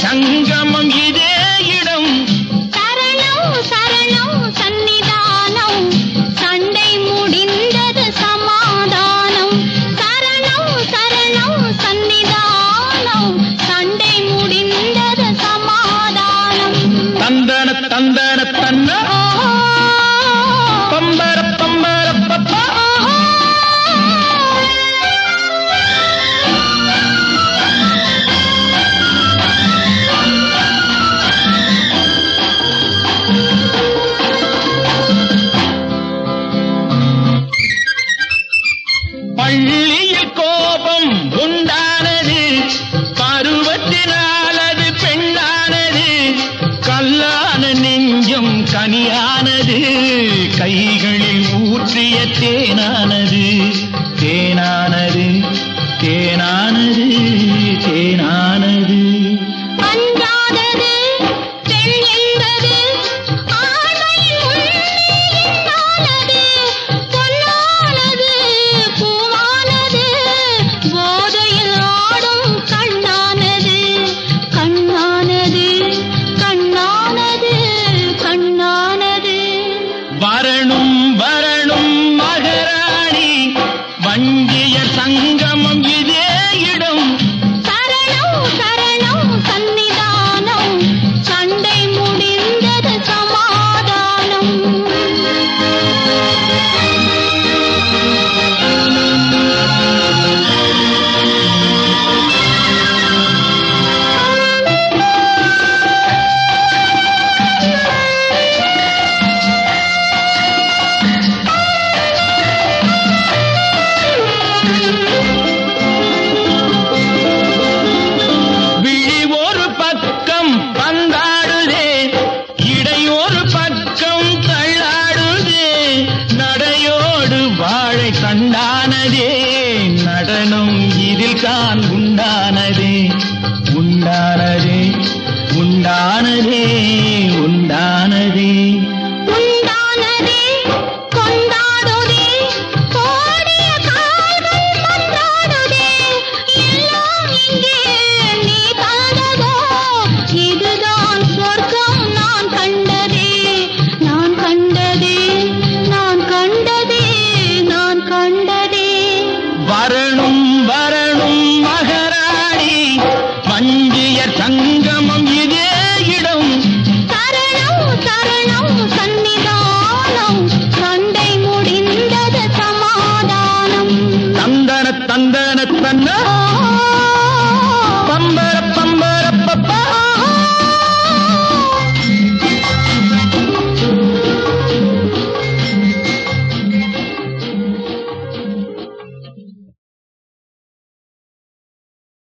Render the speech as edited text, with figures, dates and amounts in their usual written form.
சங்கமம் இதே இடம். சரணம் சரணம் சன்னிதானம், சண்டை முடிந்தது சமாதானம். சரணம் சரணம் சன்னிதானம், சண்டை முடிந்தது சமாதானம். தந்தன தந்தன தன்ன பம்பர பம்பர பப்பா. பள்ளியில் கோபம் உண்டானது, பருவத்தினால் அது பெண்ணானது. கல்லான நெஞ்சம் கனியானது, கைகளில் ஊற்றிய தேனானது. தேனானது தேனானது தேனானது. அஞ்சாதது பெண் என்பது ஆண்மையின் உண்மையினானது. பொன்னானது பூவானது, போதையில் ஆடும் கண்ணானது. கண்ணானது கண்ணானது கண்ணானது. வரணும் வரணும் மகராணி, வஞ்சிய சங்கமம் இதே இடம். சரணம் சரணம் சன்னிதானம், சண்டை முடிந்தது சமாதானம். விழி ஒரு பக்கம் பந்தாடுதே, இடை ஒரு பக்கம் தள்ளாடுதே. நடையோடு வாழை கண்டானதே, நடனம் இதில் தான் உண்டானதே. உண்டானதே உண்டானதே உண்டானதே. உண்டானதே கொண்டாடுதே, கோடிய கால்கள் மன்றாடுதே. எல்லாம் இங்கே நீ தந்ததோ, இதுதான் சொர்க்கம் நான் கண்டதே. நான் கண்டதே நான் கண்டதே நான் கண்டதே. வரணும் வரணும்